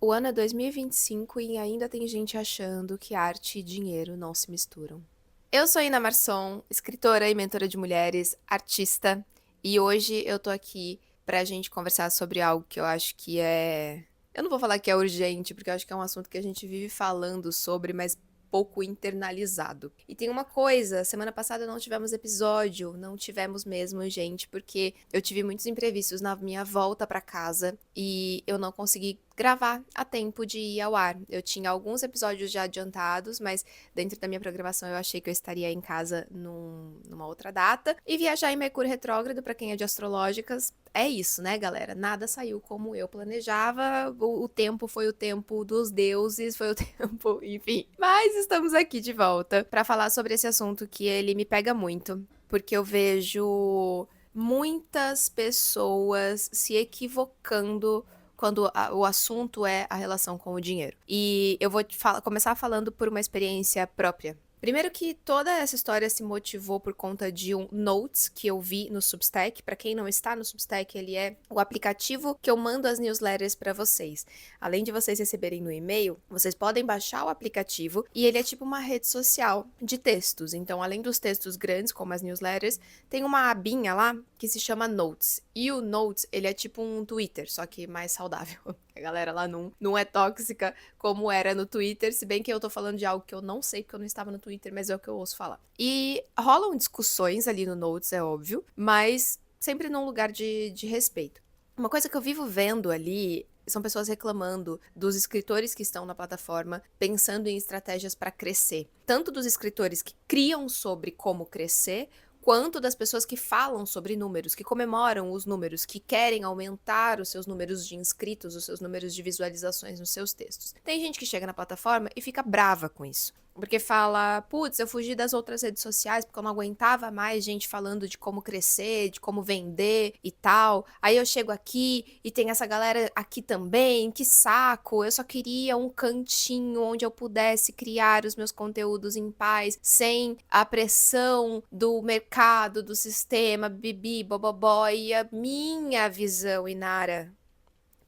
O ano é 2025 e ainda tem gente achando que arte e dinheiro não se misturam. Eu sou Ina Marçom, escritora e mentora de mulheres, artista, e hoje eu tô aqui pra gente conversar sobre algo que eu acho que é. Eu não vou falar que é urgente, porque eu acho que é um assunto que a gente vive falando sobre, mas pouco internalizado. E tem uma coisa, semana passada não tivemos episódio, não tivemos mesmo, gente, porque eu tive muitos imprevistos na minha volta pra casa e eu não consegui gravar a tempo de ir ao ar. Eu tinha alguns episódios já adiantados, mas dentro da minha programação eu achei que eu estaria em casa numa outra data. E viajar em Mercúrio retrógrado, pra quem é de astrológicas, é isso, né, galera? Nada saiu como eu planejava. O tempo foi o tempo dos deuses, foi o tempo, enfim. Mas estamos aqui de volta pra falar sobre esse assunto que ele me pega muito, porque eu vejo muitas pessoas se equivocando quando o assunto é a relação com o dinheiro. E eu vou começar falando por uma experiência própria. Primeiro que toda essa história se motivou por conta de um Notes que eu vi no Substack. Para quem não está no Substack, ele é o aplicativo que eu mando as newsletters para vocês. Além de vocês receberem no e-mail, vocês podem baixar o aplicativo e ele é tipo uma rede social de textos. Então, além dos textos grandes, como as newsletters, tem uma abinha lá que se chama Notes. E o Notes, ele é tipo um Twitter, só que mais saudável. A galera lá não é tóxica como era no Twitter, se bem que eu tô falando de algo que eu não sei, porque eu não estava no Twitter, mas é o que eu ouço falar. E rolam discussões ali no Notes, é óbvio, mas sempre num lugar de respeito. Uma coisa que eu vivo vendo ali são pessoas reclamando dos escritores que estão na plataforma, pensando em estratégias para crescer. Tanto dos escritores que criam sobre como crescer, quanto das pessoas que falam sobre números, que comemoram os números, que querem aumentar os seus números de inscritos, os seus números de visualizações nos seus textos. Tem gente que chega na plataforma e fica brava com isso. Porque fala, putz, eu fugi das outras redes sociais porque eu não aguentava mais gente falando de como crescer, de como vender e tal. Aí eu chego aqui e tem essa galera aqui também, que saco. Eu só queria um cantinho onde eu pudesse criar os meus conteúdos em paz, sem a pressão do mercado, do sistema, bibi, bobobó. E a minha visão, Inara,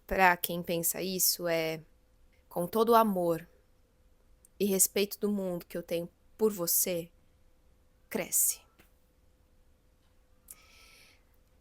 pra quem pensa isso, é com todo o amor e respeito do mundo que eu tenho por você, cresce.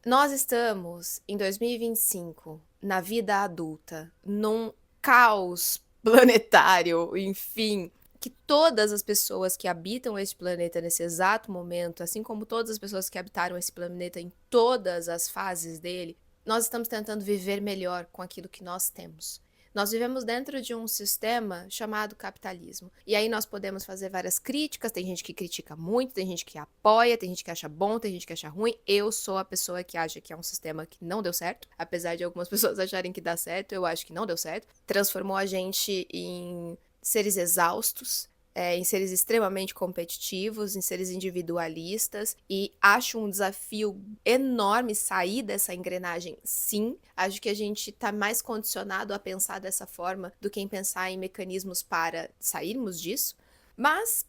Nós estamos em 2025, na vida adulta, num caos planetário, enfim, que todas as pessoas que habitam este planeta nesse exato momento, assim como todas as pessoas que habitaram esse planeta em todas as fases dele, nós estamos tentando viver melhor com aquilo que nós temos. Nós vivemos dentro de um sistema chamado capitalismo. E aí nós podemos fazer várias críticas, tem gente que critica muito, tem gente que apoia, tem gente que acha bom, tem gente que acha ruim. Eu sou a pessoa que acha que é um sistema que não deu certo. Apesar de algumas pessoas acharem que dá certo, eu acho que não deu certo. Transformou a gente em seres exaustos, em seres extremamente competitivos, em seres individualistas, e acho um desafio enorme sair dessa engrenagem, sim. Acho que a gente tá mais condicionado a pensar dessa forma do que em pensar em mecanismos para sairmos disso, mas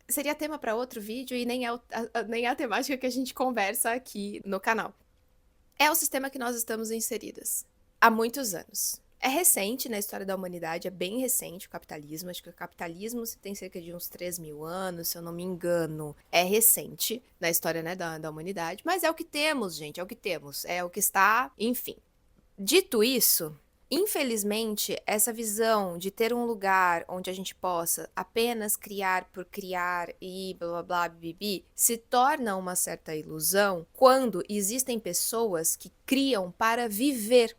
seria tema para outro vídeo e nem é a temática que a gente conversa aqui no canal. É o sistema que nós estamos inseridas há muitos anos. É recente na história da humanidade, é bem recente o capitalismo. Acho que o capitalismo tem cerca de uns 3.000 anos, se eu não me engano. É recente na história, né, da humanidade. Mas é o que temos, gente, é o que temos. É o que está, enfim. Dito isso, infelizmente, essa visão de ter um lugar onde a gente possa apenas criar por criar e blá blá blá bibi se torna uma certa ilusão quando existem pessoas que criam para viver.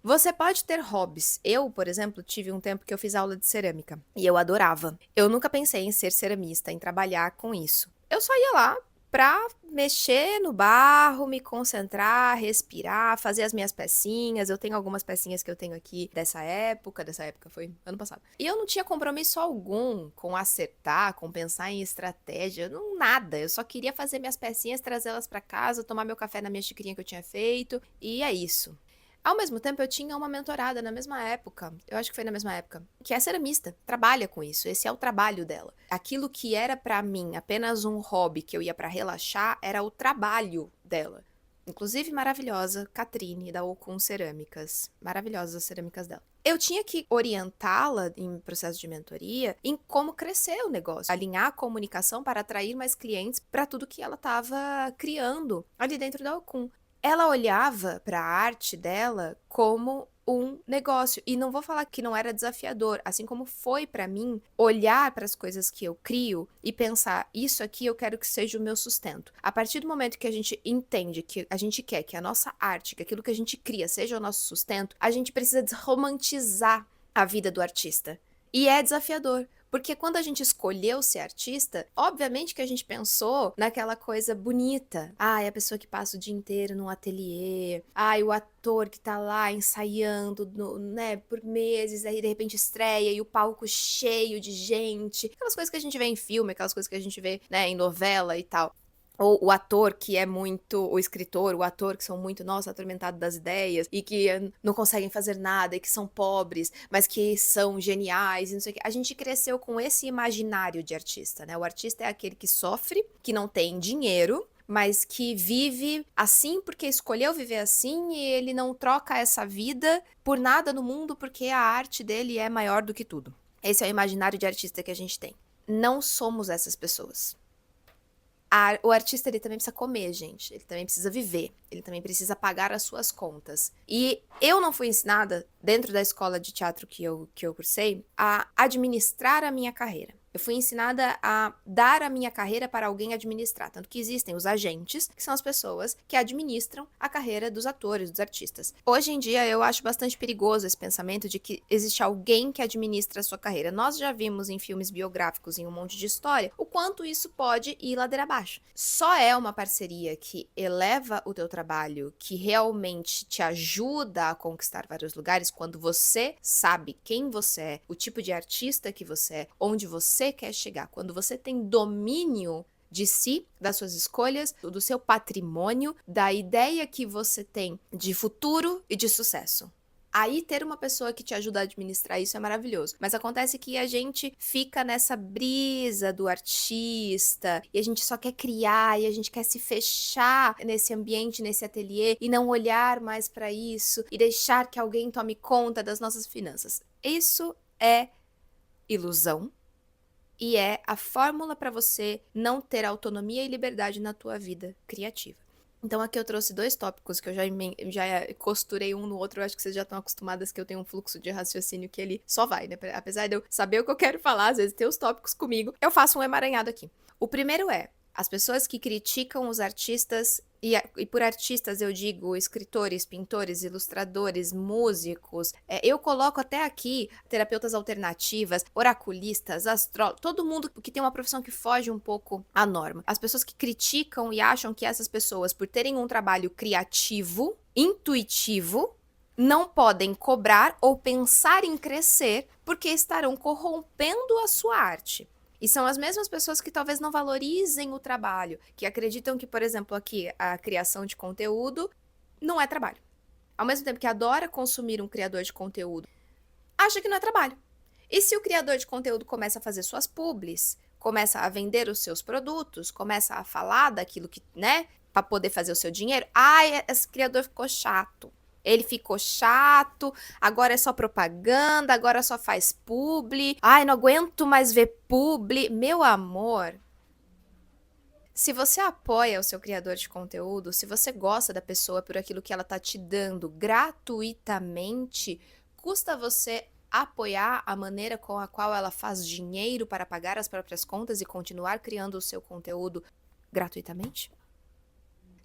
Você pode ter hobbies. Eu, por exemplo, tive um tempo que eu fiz aula de cerâmica e eu adorava. Eu nunca pensei em ser ceramista, em trabalhar com isso. Eu só ia lá pra mexer no barro, me concentrar, respirar, fazer as minhas pecinhas. Eu tenho algumas pecinhas que eu tenho aqui dessa época foi ano passado. E eu não tinha compromisso algum com acertar, com pensar em estratégia, não nada. Eu só queria fazer minhas pecinhas, trazê-las pra casa, tomar meu café na minha xicrinha que eu tinha feito, e é isso. Ao mesmo tempo, eu tinha uma mentorada na mesma época, eu acho que foi na mesma época, que é ceramista, trabalha com isso, esse é o trabalho dela. Aquilo que era pra mim apenas um hobby que eu ia pra relaxar, era o trabalho dela. Inclusive maravilhosa, Catrine, da Okun Cerâmicas. Maravilhosas as cerâmicas dela. eu tinha que orientá-la em processo de mentoria em como crescer o negócio, alinhar a comunicação para atrair mais clientes para tudo que ela estava criando ali dentro da Okun. Ela olhava para a arte dela como um negócio. E não vou falar que não era desafiador, assim como foi para mim olhar para as coisas que eu crio e pensar, isso aqui eu quero que seja o meu sustento. A partir do momento que a gente entende que a gente quer que a nossa arte, que aquilo que a gente cria seja o nosso sustento, a gente precisa desromantizar a vida do artista. E é desafiador. Porque quando a gente escolheu ser artista, obviamente que a gente pensou naquela coisa bonita. Ai, a pessoa que passa o dia inteiro num ateliê. Ai, o ator que tá lá ensaiando, né, por meses, aí de repente estreia e o palco cheio de gente. Aquelas coisas que a gente vê em filme, aquelas coisas que a gente vê, né, em novela e tal. Ou o ator que é muito, o escritor, o ator que são muito, nossa, atormentado das ideias e que não conseguem fazer nada e que são pobres, mas que são geniais e não sei o quê. A gente cresceu com esse imaginário de artista, né? O artista é aquele que sofre, que não tem dinheiro, mas que vive assim porque escolheu viver assim e ele não troca essa vida por nada no mundo porque a arte dele é maior do que tudo. Esse é o imaginário de artista que a gente tem. Não somos essas pessoas. O artista, ele também precisa comer, gente. Ele também precisa viver. Ele também precisa pagar as suas contas. E eu não fui ensinada, dentro da escola de teatro que eu cursei, a administrar a minha carreira. Eu fui ensinada a dar a minha carreira para alguém administrar. Tanto que existem os agentes, que são as pessoas que administram a carreira dos atores, dos artistas. Hoje em dia, eu acho bastante perigoso esse pensamento de que existe alguém que administra a sua carreira. Nós já vimos em filmes biográficos, em um monte de história, o quanto isso pode ir ladeira abaixo. Só é uma parceria que eleva o teu trabalho, que realmente te ajuda a conquistar vários lugares, quando você sabe quem você é, o tipo de artista que você é, onde você quer chegar, quando você tem domínio de si, das suas escolhas, do seu patrimônio, da ideia que você tem de futuro e de sucesso. Aí ter uma pessoa que te ajuda a administrar isso é maravilhoso. Mas acontece que a gente fica nessa brisa do artista e a gente só quer criar e a gente quer se fechar nesse ambiente, nesse ateliê e não olhar mais para isso e deixar que alguém tome conta das nossas finanças. Isso é ilusão. E é a fórmula para você não ter autonomia e liberdade na tua vida criativa. Então aqui eu trouxe 2 tópicos que eu já costurei um no outro. Eu acho que vocês já estão acostumadas que eu tenho um fluxo de raciocínio que ele só vai, né? Apesar de eu saber o que eu quero falar, às vezes ter os tópicos comigo, eu faço um emaranhado aqui. O primeiro é, as pessoas que criticam os artistas, e por artistas eu digo escritores, pintores, ilustradores, músicos, eu coloco até aqui terapeutas alternativas, oraculistas, astrólogos, todo mundo que tem uma profissão que foge um pouco à norma. As pessoas que criticam e acham que essas pessoas, por terem um trabalho criativo, intuitivo, não podem cobrar ou pensar em crescer porque estarão corrompendo a sua arte. E são as mesmas pessoas que talvez não valorizem o trabalho, que acreditam que, por exemplo, aqui, a criação de conteúdo não é trabalho. Ao mesmo tempo que adora consumir um criador de conteúdo, acha que não é trabalho. E se o criador de conteúdo começa a fazer suas publis, começa a vender os seus produtos, começa a falar daquilo que, né, para poder fazer o seu dinheiro, esse criador ficou chato. Ele ficou chato, agora é só propaganda, agora só faz publi. Ai, não aguento mais ver publi. Meu amor, se você apoia o seu criador de conteúdo, se você gosta da pessoa por aquilo que ela tá te dando gratuitamente, custa você apoiar a maneira com a qual ela faz dinheiro para pagar as próprias contas e continuar criando o seu conteúdo gratuitamente?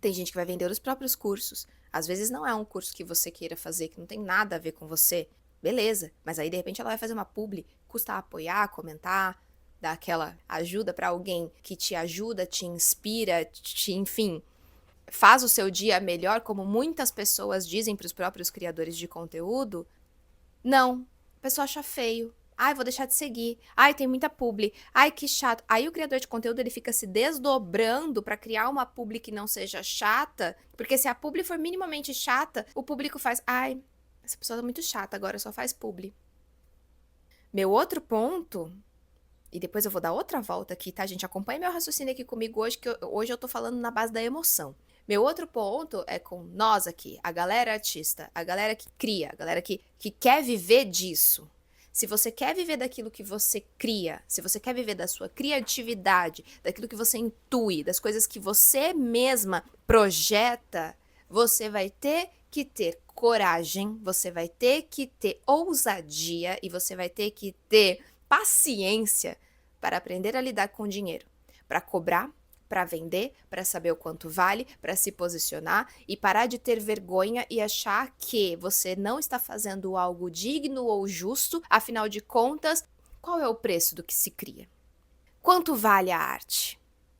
Tem gente que vai vender os próprios cursos. Às vezes não é um curso que você queira fazer, que não tem nada a ver com você. Beleza, mas aí de repente ela vai fazer uma publi, custa apoiar, comentar, dar aquela ajuda para alguém que te ajuda, te inspira, enfim, faz o seu dia melhor, como muitas pessoas dizem para os próprios criadores de conteúdo. Não, a pessoa acha feio. Ai, vou deixar de seguir. Ai, tem muita publi. Ai, que chato. Aí o criador de conteúdo, ele fica se desdobrando pra criar uma publi que não seja chata, porque se a publi for minimamente chata, o público faz, ai, essa pessoa tá muito chata, agora só faz publi. Meu outro ponto, e depois eu vou dar outra volta aqui, tá, gente? Acompanhe meu raciocínio aqui comigo hoje, que hoje eu tô falando na base da emoção. Meu outro ponto é com nós aqui, a galera artista, a galera que cria, a galera que quer viver disso. Se você quer viver daquilo que você cria, se você quer viver da sua criatividade, daquilo que você intui, das coisas que você mesma projeta, você vai ter que ter coragem, você vai ter que ter ousadia e você vai ter que ter paciência para aprender a lidar com o dinheiro, para cobrar, para vender, para saber o quanto vale, para se posicionar e parar de ter vergonha e achar que você não está fazendo algo digno ou justo, afinal de contas, qual é o preço do que se cria? Quanto vale a arte?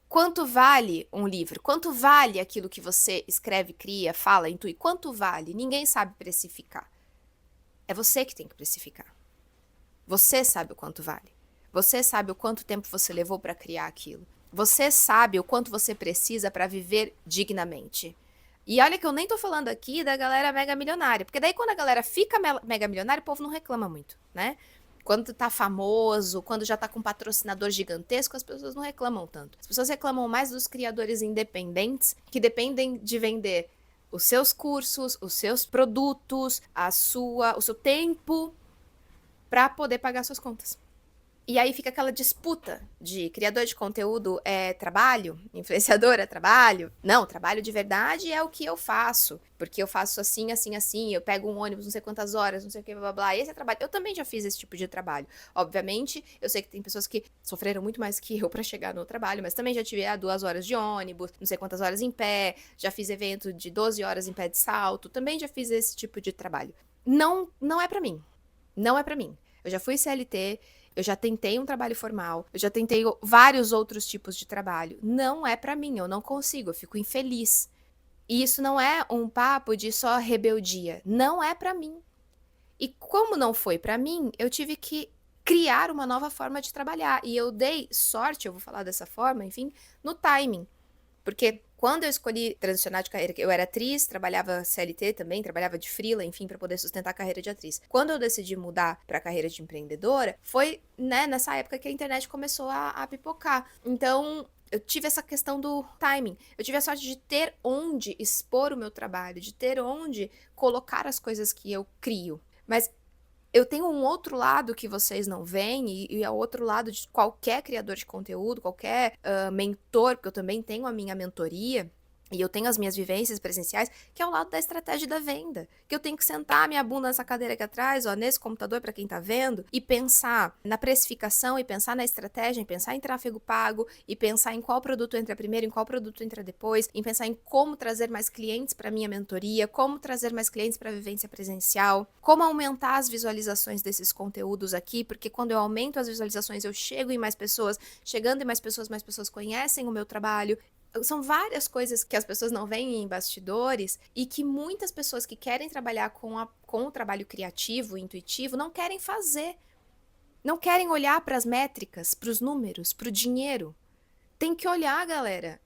Quanto vale um livro? Quanto vale aquilo que você escreve, cria, fala, intui? Quanto vale? Ninguém sabe precificar. É você que tem que precificar. Você sabe o quanto vale. Você sabe o quanto tempo você levou para criar aquilo. Você sabe o quanto você precisa para viver dignamente. E olha que eu nem tô falando aqui da galera mega milionária, porque daí quando a galera fica mega milionária, o povo não reclama muito, né? Quando tá famoso, quando já tá com um patrocinador gigantesco, as pessoas não reclamam tanto. As pessoas reclamam mais dos criadores independentes, que dependem de vender os seus cursos, os seus produtos, o seu tempo, para poder pagar suas contas. E aí fica aquela disputa de criador de conteúdo é trabalho, influenciador é trabalho. Não, trabalho de verdade é o que eu faço, porque eu faço assim, assim, assim, eu pego um ônibus não sei quantas horas, não sei o que, blá, blá, blá, esse é trabalho. Eu também já fiz esse tipo de trabalho. Obviamente, eu sei que tem pessoas que sofreram muito mais que eu pra chegar no trabalho, mas também já tive 2 horas de ônibus, não sei quantas horas em pé, já fiz evento de 12 horas em pé de salto, também já fiz esse tipo de trabalho. Não é pra mim. Não é pra mim. Eu já fui CLT, eu já tentei um trabalho formal, eu já tentei vários outros tipos de trabalho. Não é pra mim, eu não consigo, eu fico infeliz. E isso não é um papo de só rebeldia, não é pra mim. E como não foi pra mim, eu tive que criar uma nova forma de trabalhar. E eu dei sorte, eu vou falar dessa forma, enfim, no timing. Porque quando eu escolhi transicionar de carreira, eu era atriz, trabalhava CLT também, trabalhava de freela, enfim, para poder sustentar a carreira de atriz. Quando eu decidi mudar para a carreira de empreendedora, foi, né, nessa época que a internet começou a pipocar. Então, eu tive essa questão do timing. Eu tive a sorte de ter onde expor o meu trabalho, de ter onde colocar as coisas que eu crio. Mas eu tenho um outro lado que vocês não veem, e é o outro lado de qualquer criador de conteúdo, qualquer mentor, porque eu também tenho a minha mentoria, e eu tenho as minhas vivências presenciais, que é o lado da estratégia da venda. Que eu tenho que sentar minha bunda nessa cadeira aqui atrás, ó, nesse computador para quem tá vendo, e pensar na precificação, e pensar na estratégia, e pensar em tráfego pago, e pensar em qual produto entra primeiro, em qual produto entra depois, em pensar em como trazer mais clientes para minha mentoria, como trazer mais clientes para a vivência presencial, como aumentar as visualizações desses conteúdos aqui, porque quando eu aumento as visualizações, eu chego em mais pessoas, chegando em mais pessoas conhecem o meu trabalho. São várias coisas que as pessoas não veem em bastidores e que muitas pessoas que querem trabalhar com o trabalho criativo, intuitivo, não querem fazer. Não querem olhar para as métricas, para os números, para o dinheiro. Tem que olhar, galera.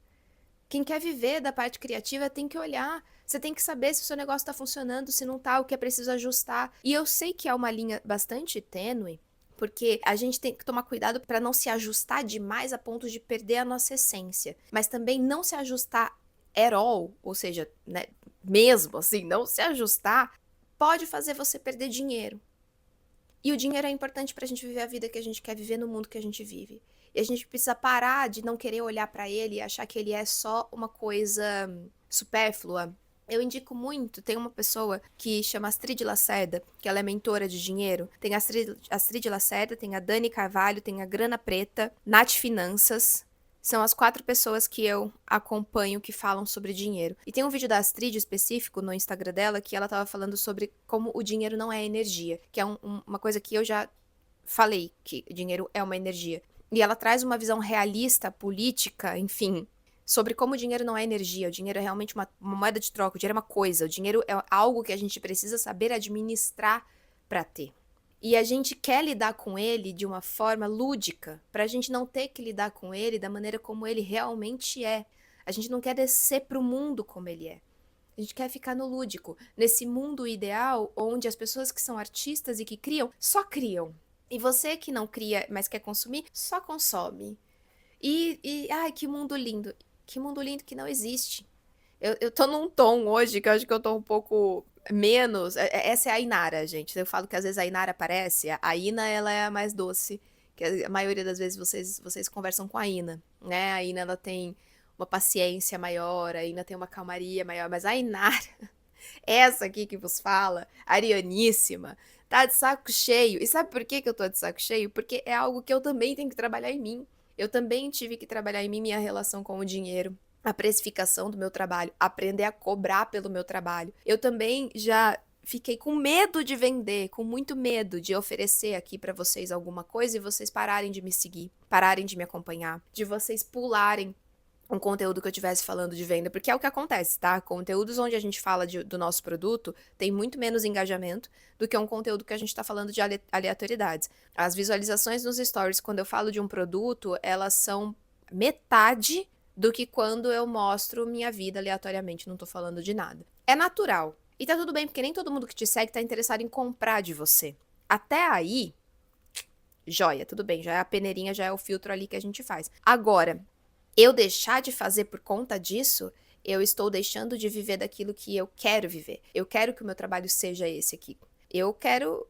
Quem quer viver da parte criativa tem que olhar. Você tem que saber se o seu negócio está funcionando, se não está, o que é preciso ajustar. E eu sei que é uma linha bastante tênue, porque a gente tem que tomar cuidado para não se ajustar demais a ponto de perder a nossa essência, mas também não se ajustar at all, ou seja, né, mesmo assim, não se ajustar, pode fazer você perder dinheiro. E o dinheiro é importante para a gente viver a vida que a gente quer viver no mundo que a gente vive. E a gente precisa parar de não querer olhar para ele e achar que ele é só uma coisa supérflua. Eu indico muito, tem uma pessoa que chama Astrid Lacerda, que ela é mentora de dinheiro. Tem a Astrid Lacerda, tem a Dani Carvalho, tem a Grana Preta, Nath Finanças. São as 4 pessoas que eu acompanho que falam sobre dinheiro. E tem um vídeo da Astrid específico no Instagram dela que ela tava falando sobre como o dinheiro não é energia, que é uma coisa que eu já falei, que o dinheiro é uma energia. E ela traz uma visão realista, política, enfim, sobre como o dinheiro não é energia, o dinheiro é realmente uma moeda de troca, o dinheiro é uma coisa, o dinheiro é algo que a gente precisa saber administrar para ter. E a gente quer lidar com ele de uma forma lúdica, para a gente não ter que lidar com ele da maneira como ele realmente é. A gente não quer descer para o mundo como ele é. A gente quer ficar no lúdico, nesse mundo ideal onde as pessoas que são artistas e que criam, só criam. E você que não cria, mas quer consumir, só consome. Ai, que mundo lindo. Que mundo lindo que não existe. Eu tô num tom hoje que eu acho que eu tô um pouco menos. Essa é a Inara, gente. Eu falo que às vezes a Inara aparece. A Ina, ela é a mais doce. Que a maioria das vezes vocês conversam com a Ina, né? A Ina, ela tem uma paciência maior, a Ina tem uma calmaria maior. Mas a Inara, essa aqui que vos fala, arianíssima, tá de saco cheio. E sabe por que que eu tô de saco cheio? Porque é algo que eu também tenho que trabalhar em mim. Eu também tive que trabalhar em mim minha relação com o dinheiro, a precificação do meu trabalho, aprender a cobrar pelo meu trabalho. Eu também já fiquei com medo de vender, com muito medo de oferecer aqui pra vocês alguma coisa e vocês pararem de me seguir, pararem de me acompanhar, de vocês pularem um conteúdo que eu estivesse falando de venda, porque é o que acontece, tá? Conteúdos onde a gente fala do nosso produto tem muito menos engajamento do que um conteúdo que a gente tá falando de aleatoriedades. As visualizações nos stories, quando eu falo de um produto, elas são metade do que quando eu mostro minha vida aleatoriamente, não tô falando de nada. É natural. E tá tudo bem, porque nem todo mundo que te segue tá interessado em comprar de você. Até aí, joia, tudo bem, já é a peneirinha, já é o filtro ali que a gente faz. Agora, eu deixar de fazer por conta disso, eu estou deixando de viver daquilo que eu quero viver. Eu quero que o meu trabalho seja esse aqui. Eu quero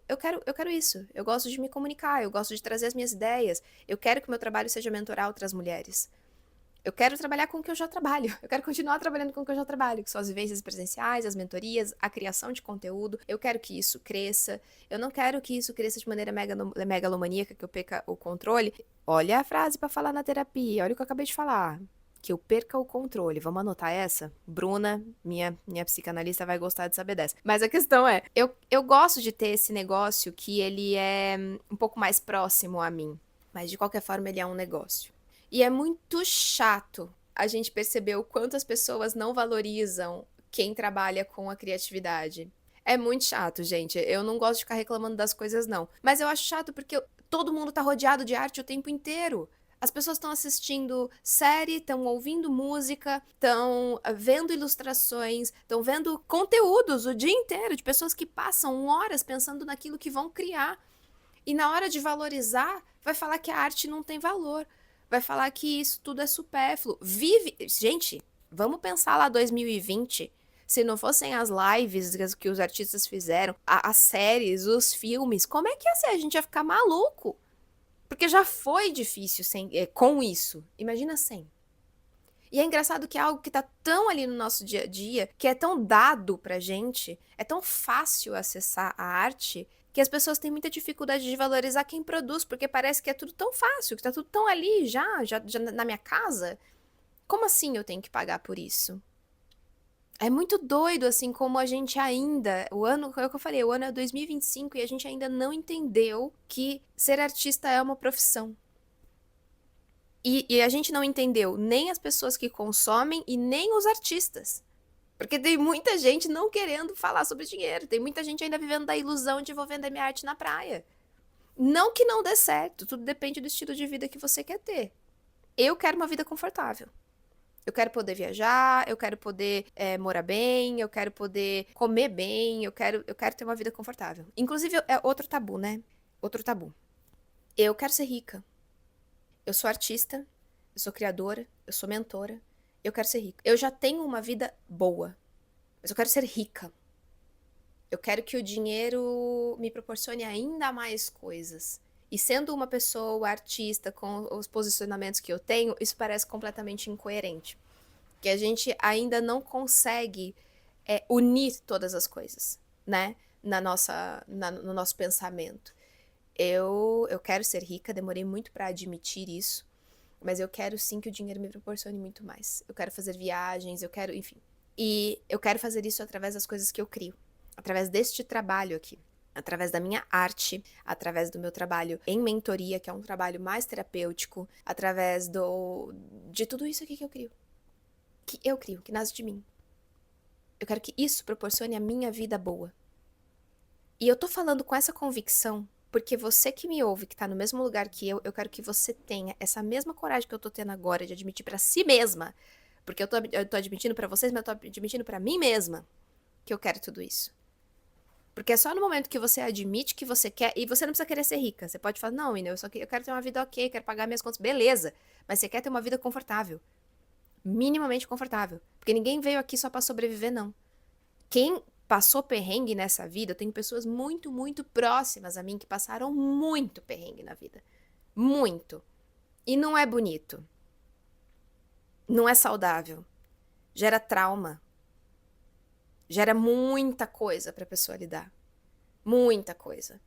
isso. Eu gosto de me comunicar, eu gosto de trazer as minhas ideias. Eu quero que o meu trabalho seja mentorar outras mulheres. Eu quero trabalhar com o que eu já trabalho. Eu quero continuar trabalhando com o que eu já trabalho, que são as vivências presenciais, as mentorias, a criação de conteúdo. Eu quero que isso cresça. Eu não quero que isso cresça de maneira megalomaníaca, que eu perca o controle. Olha a frase pra falar na terapia. Olha o que eu acabei de falar. Que eu perca o controle. Vamos anotar essa? Bruna, minha psicanalista, vai gostar de saber dessa. Mas a questão é, eu gosto de ter esse negócio que ele é um pouco mais próximo a mim. Mas de qualquer forma, ele é um negócio. E é muito chato a gente perceber o quanto as pessoas não valorizam quem trabalha com a criatividade. É muito chato, gente. Eu não gosto de ficar reclamando das coisas, não. Mas eu acho chato porque todo mundo tá rodeado de arte o tempo inteiro. As pessoas estão assistindo série, estão ouvindo música, estão vendo ilustrações, estão vendo conteúdos o dia inteiro de pessoas que passam horas pensando naquilo que vão criar. E na hora de valorizar, vai falar que a arte não tem valor. Vai falar que isso tudo é supérfluo. Vive. Gente, vamos pensar lá 2020. Se não fossem as lives que os artistas fizeram, as séries, os filmes, como é que ia ser? A gente ia ficar maluco. Porque já foi difícil com isso. Imagina sem. E é engraçado que é algo que tá tão ali no nosso dia a dia, que é tão dado pra gente, é tão fácil acessar a arte, que as pessoas têm muita dificuldade de valorizar quem produz, porque parece que é tudo tão fácil, que tá tudo tão ali já na minha casa. Como assim eu tenho que pagar por isso? É muito doido, assim, como a gente ainda. O ano, é o que eu falei, o ano é 2025 e a gente ainda não entendeu que ser artista é uma profissão. E a gente não entendeu nem as pessoas que consomem e nem os artistas. Porque tem muita gente não querendo falar sobre dinheiro. Tem muita gente ainda vivendo da ilusão de vou vender minha arte na praia. Não que não dê certo, tudo depende do estilo de vida que você quer ter. Eu quero uma vida confortável. Eu quero poder viajar, eu quero poder morar bem, eu quero poder comer bem, eu quero ter uma vida confortável. Inclusive, é outro tabu, né? Outro tabu. Eu quero ser rica. Eu sou artista, eu sou criadora, eu sou mentora, eu quero ser rica. Eu já tenho uma vida boa, mas eu quero ser rica. Eu quero que o dinheiro me proporcione ainda mais coisas. E sendo uma pessoa artista com os posicionamentos que eu tenho, isso parece completamente incoerente. Que a gente ainda não consegue unir todas as coisas, né? No nosso pensamento. Eu quero ser rica, demorei muito pra admitir isso, mas eu quero sim que o dinheiro me proporcione muito mais. Eu quero fazer viagens, eu quero, enfim. E eu quero fazer isso através das coisas que eu crio, através deste trabalho aqui, através da minha arte, através do meu trabalho em mentoria, que é um trabalho mais terapêutico, através de tudo isso aqui que eu crio. Que eu crio, que nasce de mim. Eu quero que isso proporcione a minha vida boa. E eu tô falando com essa convicção porque você que me ouve, que tá no mesmo lugar que eu quero que você tenha essa mesma coragem que eu tô tendo agora de admitir pra si mesma, porque eu tô admitindo pra vocês, mas eu tô admitindo pra mim mesma que eu quero tudo isso. Porque é só no momento que você admite que você quer, e você não precisa querer ser rica, você pode falar, não, Ina, eu quero ter uma vida ok, quero pagar minhas contas, beleza, mas você quer ter uma vida confortável. minimamente confortável. Porque ninguém veio aqui só pra sobreviver, não. Quem passou perrengue nessa vida, eu tenho pessoas muito, muito próximas a mim que passaram muito perrengue na vida. Muito. E não é bonito. Não é saudável. Gera trauma. Gera muita coisa pra pessoa lidar. Muita coisa.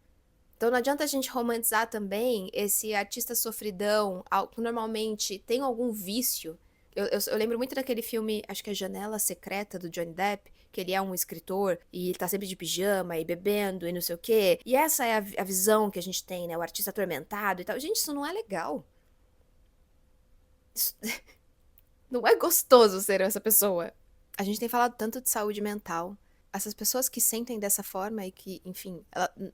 Então não adianta a gente romantizar também esse artista sofridão, que normalmente tem algum vício. Eu lembro muito daquele filme, acho que é Janela Secreta, do Johnny Depp, que ele é um escritor e ele tá sempre de pijama e bebendo e não sei o quê. E essa é a visão que a gente tem, né? O artista atormentado e tal. Gente, isso não é legal. Isso não é gostoso ser essa pessoa. A gente tem falado tanto de saúde mental. Essas pessoas que sentem dessa forma e que, enfim,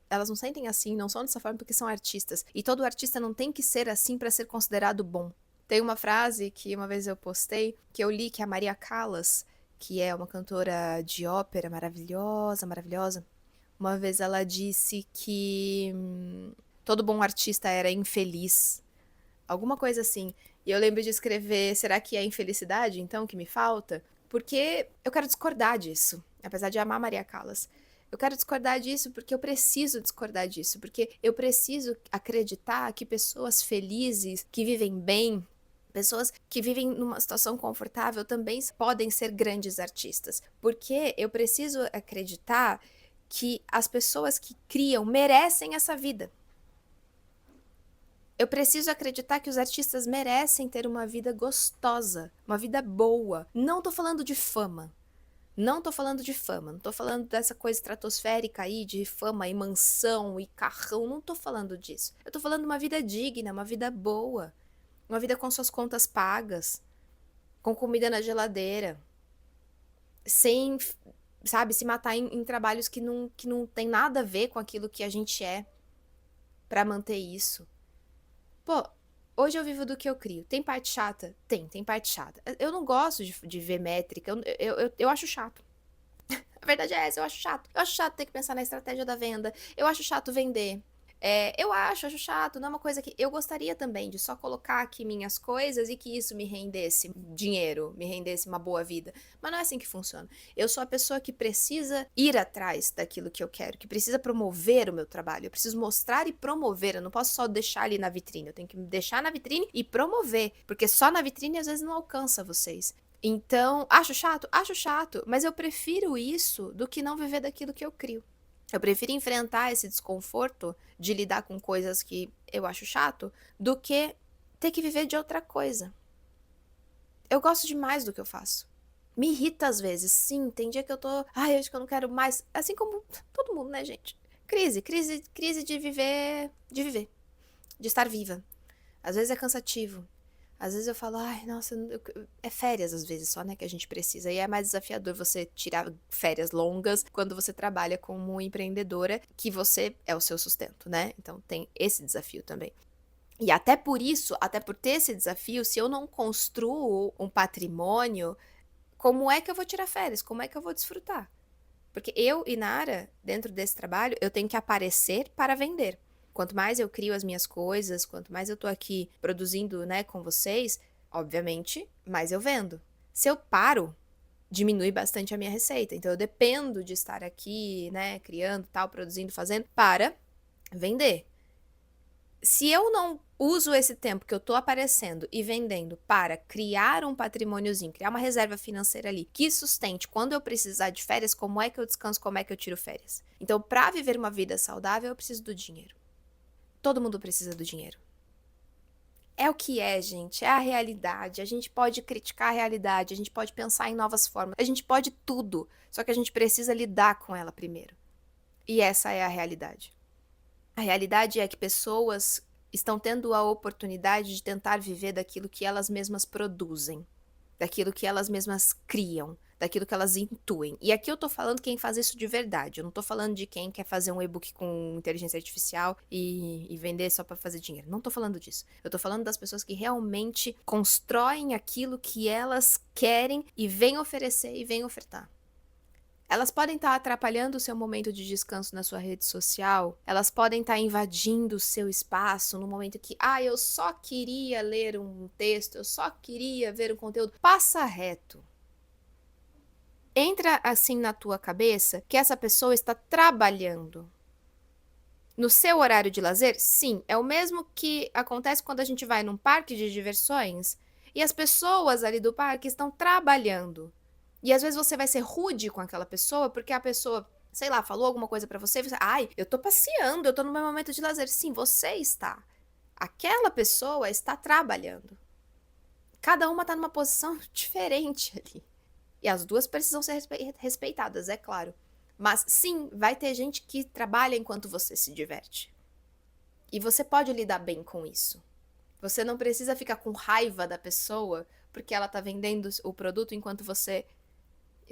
elas não sentem assim, não são dessa forma porque são artistas. E todo artista não tem que ser assim pra ser considerado bom. Tem uma frase que uma vez eu postei, que eu li, que é a Maria Callas, que é uma cantora de ópera maravilhosa, maravilhosa. Uma vez ela disse que todo bom artista era infeliz. Alguma coisa assim. E eu lembro de escrever, será que é infelicidade, então, que me falta? Porque eu quero discordar disso, apesar de amar Maria Callas. Eu quero discordar disso porque eu preciso discordar disso, porque eu preciso acreditar que pessoas felizes, que vivem bem, pessoas que vivem numa situação confortável também podem ser grandes artistas. Porque eu preciso acreditar que as pessoas que criam merecem essa vida. Eu preciso acreditar que os artistas merecem ter uma vida gostosa, uma vida boa. Não tô falando de fama. Não tô falando de fama. Não tô falando dessa coisa estratosférica aí de fama e mansão e carrão. Não tô falando disso. Eu tô falando de uma vida digna, uma vida boa. Uma vida com suas contas pagas. Com comida na geladeira. Sem, sabe, se matar em trabalhos que não tem nada a ver com aquilo que a gente é. Pra manter isso. Pô, hoje eu vivo do que eu crio. Tem parte chata? Tem parte chata. Eu não gosto de ver métrica, eu acho chato. A verdade é essa, eu acho chato. Eu acho chato ter que pensar na estratégia da venda. Eu acho chato vender. Eu acho chato, não é uma coisa que eu gostaria também de só colocar aqui minhas coisas e que isso me rendesse dinheiro, me rendesse uma boa vida. Mas não é assim que funciona. Eu sou a pessoa que precisa ir atrás daquilo que eu quero, que precisa promover o meu trabalho. Eu preciso mostrar e promover. Eu não posso só deixar ali na vitrine. Eu tenho que me deixar na vitrine e promover, porque só na vitrine às vezes não alcança vocês. Então, acho chato? Acho chato, mas eu prefiro isso do que não viver daquilo que eu crio. Eu prefiro enfrentar esse desconforto de lidar com coisas que eu acho chato do que ter que viver de outra coisa. Eu gosto demais do que eu faço. Me irrita às vezes, sim, tem dia que eu tô, ai, acho que eu não quero mais, assim como todo mundo, né, gente? Crise de viver, de estar viva. Às vezes é cansativo. Às vezes eu falo, ai, nossa, é férias às vezes só, né, que a gente precisa. E é mais desafiador você tirar férias longas quando você trabalha como empreendedora, que você é o seu sustento, né? Então tem esse desafio também. E até por isso, até por ter esse desafio, se eu não construo um patrimônio, como é que eu vou tirar férias? Como é que eu vou desfrutar? Porque eu e Nara, dentro desse trabalho, eu tenho que aparecer para vender. Quanto mais eu crio as minhas coisas, quanto mais eu tô aqui produzindo, né, com vocês, obviamente, mais eu vendo. Se eu paro, diminui bastante a minha receita. Então eu dependo de estar aqui, né, criando, tal, produzindo, fazendo para vender. Se eu não uso esse tempo que eu tô aparecendo e vendendo para criar um patrimôniozinho, criar uma reserva financeira ali que sustente quando eu precisar de férias, como é que eu descanso, como é que eu tiro férias. Então, para viver uma vida saudável, eu preciso do dinheiro. Todo mundo precisa do dinheiro. É o que é, gente. É a realidade. A gente pode criticar a realidade, a gente pode pensar em novas formas, a gente pode tudo. Só que a gente precisa lidar com ela primeiro. E essa é a realidade. A realidade é que pessoas estão tendo a oportunidade de tentar viver daquilo que elas mesmas produzem, daquilo que elas mesmas criam, daquilo que elas intuem. E aqui eu tô falando quem faz isso de verdade. Eu não tô falando de quem quer fazer um e-book com inteligência artificial e vender só pra fazer dinheiro. Não tô falando disso. Eu tô falando das pessoas que realmente constroem aquilo que elas querem e vêm oferecer e vêm ofertar. Elas podem estar atrapalhando o seu momento de descanso na sua rede social, elas podem estar invadindo o seu espaço no momento que, eu só queria ler um texto, eu só queria ver um conteúdo. Passa reto. Entra assim na tua cabeça que essa pessoa está trabalhando. No seu horário de lazer, sim, é o mesmo que acontece quando a gente vai num parque de diversões e as pessoas ali do parque estão trabalhando. E às vezes você vai ser rude com aquela pessoa porque a pessoa, sei lá, falou alguma coisa pra você, eu tô passeando, eu tô no meu momento de lazer. Sim, você está. Aquela pessoa está trabalhando. Cada uma tá numa posição diferente ali. E as duas precisam ser respeitadas, é claro. Mas sim, vai ter gente que trabalha enquanto você se diverte. E você pode lidar bem com isso. Você não precisa ficar com raiva da pessoa porque ela tá vendendo o produto enquanto você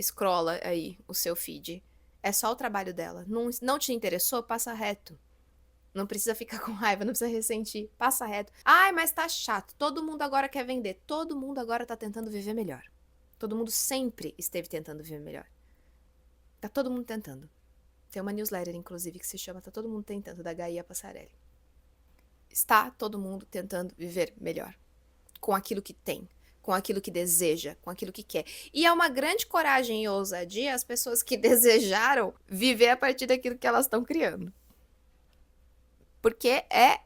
scrolla aí o seu feed. É só o trabalho dela. Não te interessou? Passa reto. Não precisa ficar com raiva, não precisa ressentir. Passa reto. Ai, mas tá chato. Todo mundo agora quer vender. Todo mundo agora tá tentando viver melhor. Todo mundo sempre esteve tentando viver melhor. Tá todo mundo tentando. Tem uma newsletter, inclusive, que se chama Tá Todo Mundo Tentando, da Gaia Passarelli. Está todo mundo tentando viver melhor. Com aquilo que tem. Com aquilo que deseja. Com aquilo que quer. E é uma grande coragem e ousadia as pessoas que desejaram viver a partir daquilo que elas estão criando. Porque é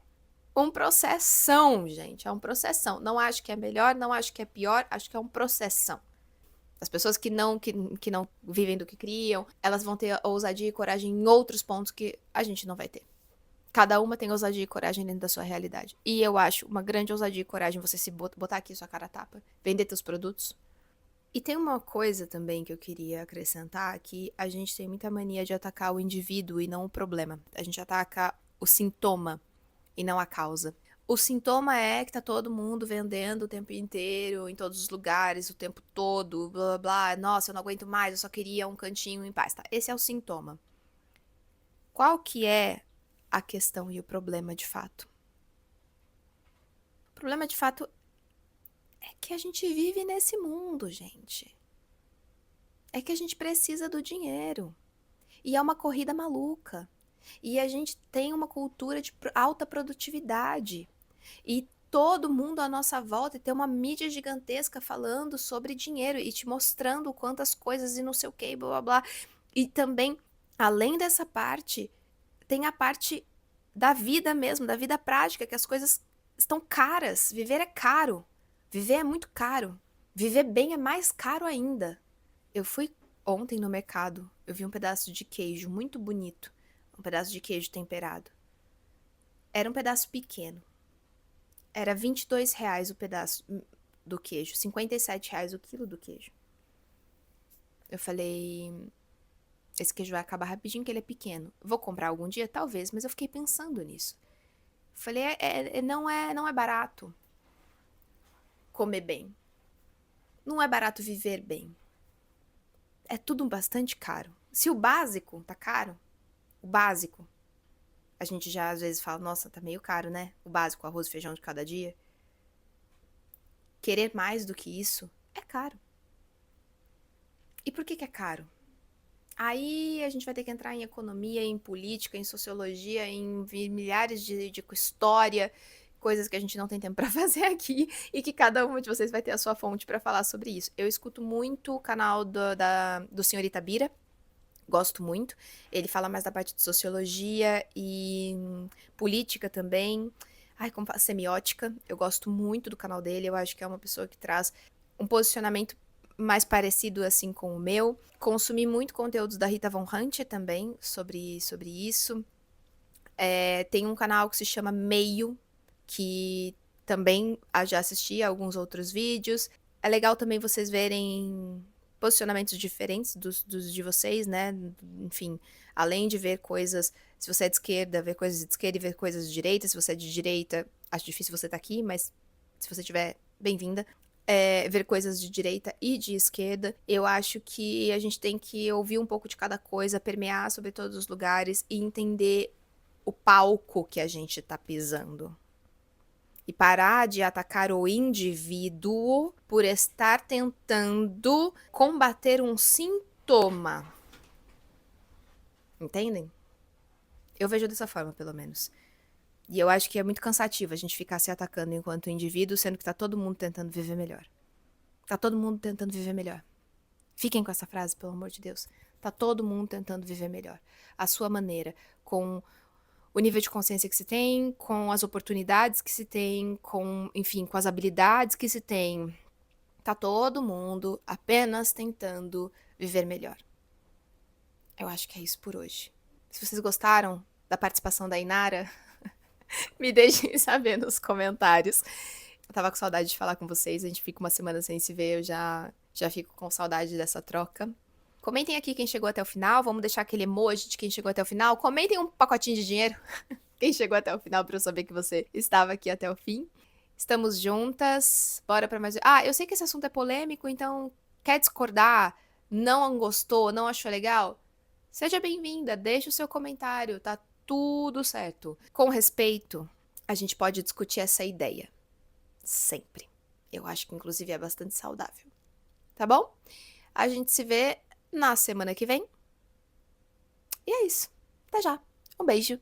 um processão, gente. É um processão. Não acho que é melhor, não acho que é pior, acho que é um processão. As pessoas que não vivem do que criam, elas vão ter ousadia e coragem em outros pontos que a gente não vai ter. Cada uma tem ousadia e coragem dentro da sua realidade. E eu acho uma grande ousadia e coragem você se botar aqui sua cara a tapa, vender teus produtos. E tem uma coisa também que eu queria acrescentar, que a gente tem muita mania de atacar o indivíduo e não o problema. A gente ataca o sintoma e não a causa. O sintoma é que tá todo mundo vendendo o tempo inteiro, em todos os lugares, o tempo todo, blá blá blá. Nossa, eu não aguento mais, eu só queria um cantinho em paz. Tá? Esse é o sintoma. Qual que é a questão e o problema de fato? O problema de fato é que a gente vive nesse mundo, gente. É que a gente precisa do dinheiro. E é uma corrida maluca. E a gente tem uma cultura de alta produtividade. E todo mundo à nossa volta tem uma mídia gigantesca falando sobre dinheiro e te mostrando quantas coisas e não sei o que, blá blá blá. E também, além dessa parte, tem a parte da vida mesmo, da vida prática, que as coisas estão caras. Viver é caro. Viver é muito caro. Viver bem é mais caro ainda. Eu fui ontem no mercado, eu vi um pedaço de queijo muito bonito. Um pedaço de queijo temperado. Era um pedaço pequeno. Era R$ 22 o pedaço do queijo. R$ 57 o quilo do queijo. Eu falei, esse queijo vai acabar rapidinho que ele é pequeno. Vou comprar algum dia? Talvez, mas eu fiquei pensando nisso. Falei, não é barato comer bem. Não é barato viver bem. É tudo bastante caro. Se o básico tá caro, o básico, a gente já às vezes fala, nossa, tá meio caro, né? O básico, arroz e feijão de cada dia. Querer mais do que isso é caro. E por que é caro? Aí a gente vai ter que entrar em economia, em política, em sociologia, em milhares de história, coisas que a gente não tem tempo para fazer aqui e que cada uma de vocês vai ter a sua fonte para falar sobre isso. Eu escuto muito o canal do Senhor Itabira, gosto muito. Ele fala mais da parte de sociologia e política também. Como fala, semiótica. Eu gosto muito do canal dele. Eu acho que é uma pessoa que traz um posicionamento mais parecido assim com o meu. Consumi muito conteúdos da Rita Von Hunt também sobre isso. Tem um canal que se chama Meio, que também já assisti a alguns outros vídeos. É legal também vocês verem posicionamentos diferentes dos de vocês, né? Enfim, além de ver coisas, se você é de esquerda, ver coisas de esquerda e ver coisas de direita. Se você é de direita, acho difícil você estar aqui, mas se você tiver, bem-vinda. Ver coisas de direita e de esquerda. Eu acho que a gente tem que ouvir um pouco de cada coisa, permear sobre todos os lugares e entender o palco que a gente tá pisando. E parar de atacar o indivíduo por estar tentando combater um sintoma. Entendem? Eu vejo dessa forma, pelo menos. E eu acho que é muito cansativo a gente ficar se atacando enquanto indivíduo, sendo que tá todo mundo tentando viver melhor. Tá todo mundo tentando viver melhor. Fiquem com essa frase, pelo amor de Deus. Tá todo mundo tentando viver melhor. A sua maneira, com o nível de consciência que se tem, com as oportunidades que se tem, com, enfim, com as habilidades que se tem. Tá todo mundo apenas tentando viver melhor. Eu acho que é isso por hoje. Se vocês gostaram da participação da Inara, me deixem saber nos comentários. Eu tava com saudade de falar com vocês, a gente fica uma semana sem se ver, eu já fico com saudade dessa troca. Comentem aqui quem chegou até o final, vamos deixar aquele emoji de quem chegou até o final. Comentem um pacotinho de dinheiro, quem chegou até o final, pra eu saber que você estava aqui até o fim. Estamos juntas, bora pra mais... Ah, eu sei que esse assunto é polêmico, então quer discordar, não gostou, não achou legal? Seja bem-vinda, deixe o seu comentário, tá tudo certo. Com respeito, a gente pode discutir essa ideia. Sempre. Eu acho que, inclusive, é bastante saudável. Tá bom? A gente se vê na semana que vem. E é isso. Até já. Um beijo.